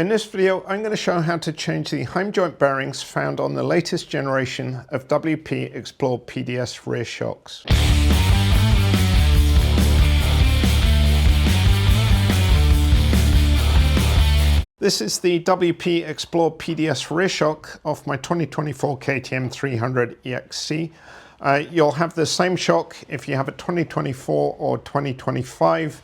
In this video, I'm going to show how to change the Heim joint bearings found on the latest generation of WP EXPLOR PDS rear shocks. This is the WP EXPLOR PDS rear shock off my 2024 KTM 300 EXC. You'll have the same shock if you have a 2024 or 2025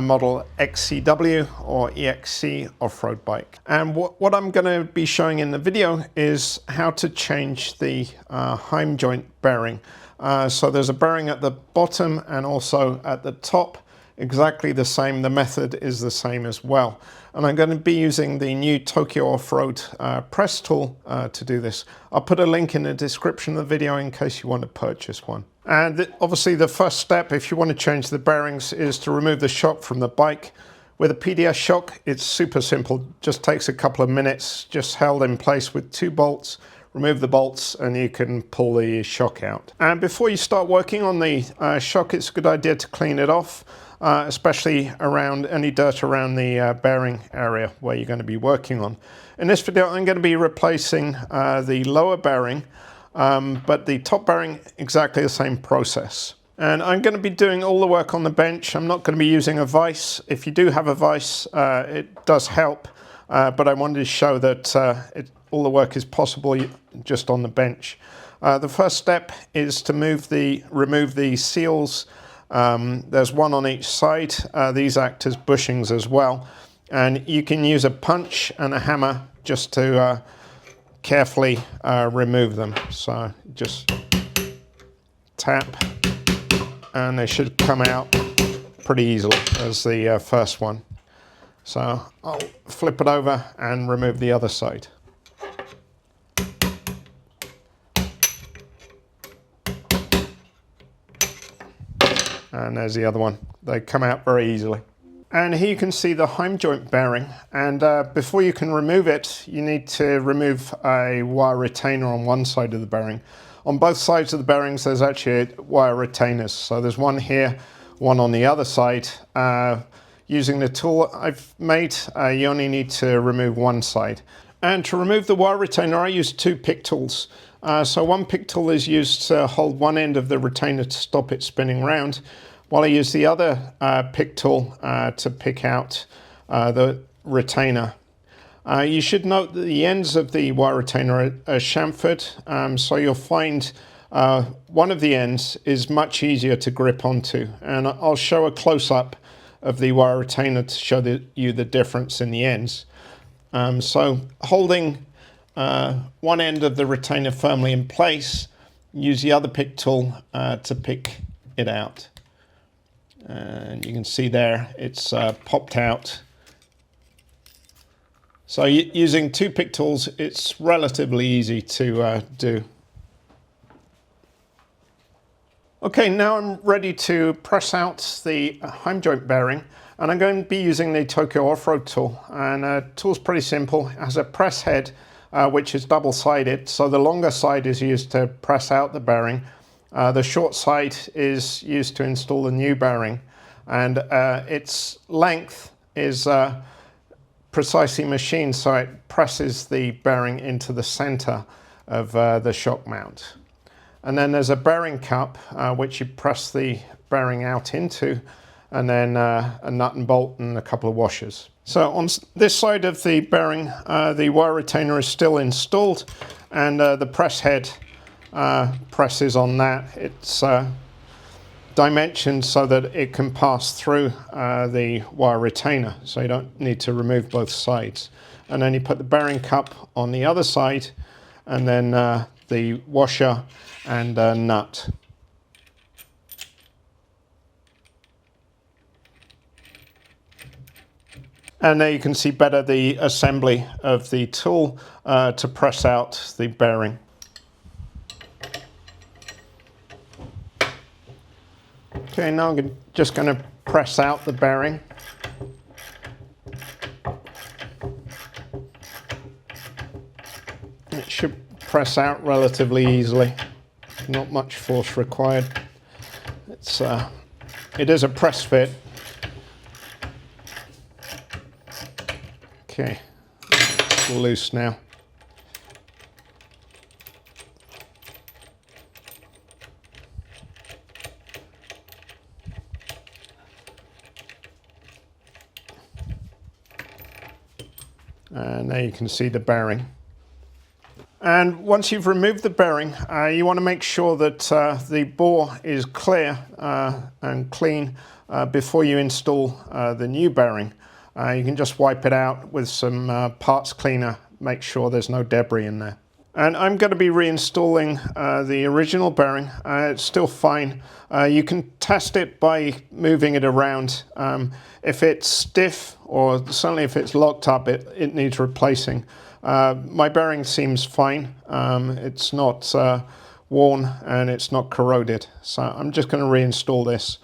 model XCW or EXC off-road bike. And what I'm going to be showing in the video is how to change the Heim joint bearing. So there's a bearing at the bottom and also at the top, exactly the same. The method is the same as well. And I'm going to be using the new Tokyo Offroad press tool to do this. I'll put a link in the description of the video in case you want to purchase one. And obviously the first step, if you want to change the bearings, is to remove the shock from the bike. With a PDS shock, it's super simple. Just takes a couple of minutes, just held in place with 2 bolts. Remove the bolts and you can pull the shock out. And before you start working on the shock, it's a good idea to clean it off, especially around any dirt around the bearing area where you're going to be working on. In this video, I'm going to be replacing the lower bearing, but the top bearing, exactly the same process. And I'm going to be doing all the work on the bench. I'm not going to be using a vise. If you do have a vise, it does help, but I wanted to show that all the work is possible just on the bench. The first step is to remove the seals. There's one on each side. These act as bushings as well. And you can use a punch and a hammer just to carefully remove them. So just tap and they should come out pretty easily as the first one. So I'll flip it over and remove the other side. And there's the other one. They come out very easily. And here you can see the Heim joint bearing. And before you can remove it, you need to remove a wire retainer on one side of the bearing. On both sides of the bearings, there's actually wire retainers. So there's one here, one on the other side. Using the tool I've made, you only need to remove one side. And to remove the wire retainer, I use 2 pick tools. So one pick tool is used to hold one end of the retainer to stop it spinning round, while I use the other pick tool to pick out the retainer. You should note that the ends of the wire retainer are chamfered, so you'll find one of the ends is much easier to grip onto. And I'll show a close-up of the wire retainer to show you the difference in the ends. So holding one end of the retainer firmly in place, use the other pick tool to pick it out. And you can see there it's popped out. So using 2 pick tools, it's relatively easy to do. Okay, now I'm ready to press out the Heim joint bearing, and I'm going to be using the Tokyo Offroad tool. And the tool's pretty simple. It has a press head which is double-sided, so the longer side is used to press out the bearing. The short side is used to install the new bearing, and its length is precisely machined so it presses the bearing into the center of the shock mount. And then there's a bearing cup which you press the bearing out into, and then a nut and bolt and a couple of washers. So on this side of the bearing, the wire retainer is still installed, and the press head presses on that. It's dimensioned so that it can pass through the wire retainer, so you don't need to remove both sides. And then you put the bearing cup on the other side, and then the washer and nut. And there you can see better the assembly of the tool to press out the bearing. Okay, now I'm just going to press out the bearing. It should press out relatively easily. Not much force required. It is a press fit. Okay, loose now. And there you can see the bearing. And once you've removed the bearing, you want to make sure that the bore is clear and clean before you install the new bearing. You can just wipe it out with some parts cleaner, make sure there's no debris in there. And I'm going to be reinstalling the original bearing. It's still fine. You can test it by moving it around. If it's stiff, or certainly if it's locked up, it needs replacing. My bearing seems fine. It's not worn and it's not corroded. So I'm just going to reinstall this.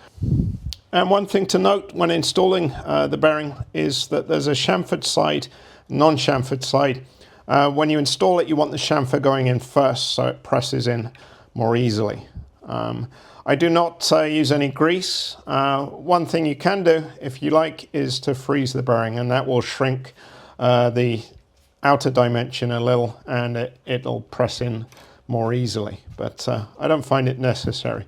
And one thing to note when installing the bearing is that there's a chamfered side, non-chamfered side. When you install it, you want the chamfer going in first so it presses in more easily. I do not use any grease. One thing you can do, if you like, is to freeze the bearing, and that will shrink the outer dimension a little, and it'll press in more easily. But I don't find it necessary.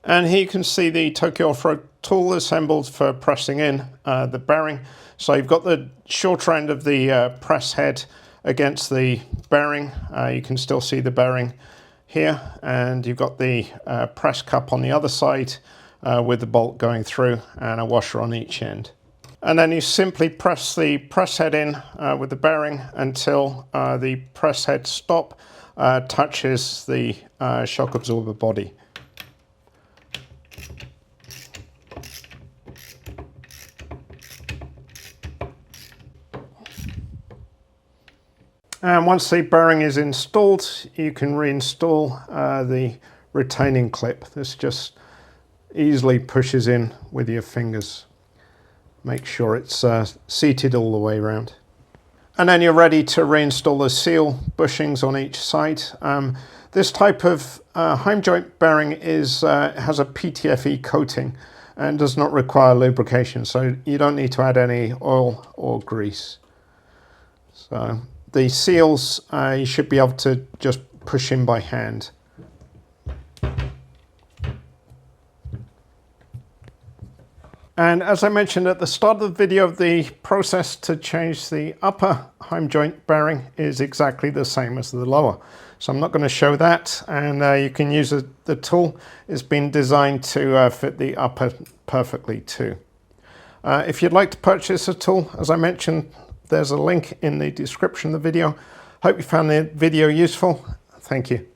And here you can see the Tokyo Offroad tool assembled for pressing in the bearing. So you've got the shorter end of the press head against the bearing. You can still see the bearing here, and you've got the press cup on the other side with the bolt going through and a washer on each end. And then you simply press the press head in with the bearing until the press head stop touches the shock absorber body. And once the bearing is installed, you can reinstall the retaining clip. This just easily pushes in with your fingers. Make sure it's seated all the way around. And then you're ready to reinstall the seal bushings on each side. This type of Heim joint bearing has a PTFE coating and does not require lubrication, so you don't need to add any oil or grease. So the seals you should be able to just push in by hand. And as I mentioned at the start of the video, the process to change the upper Heim joint bearing is exactly the same as the lower. So I'm not going to show that, and you can use the tool. It's been designed to fit the upper perfectly too. If you'd like to purchase a tool, as I mentioned, there's a link in the description of the video. Hope you found the video useful. Thank you.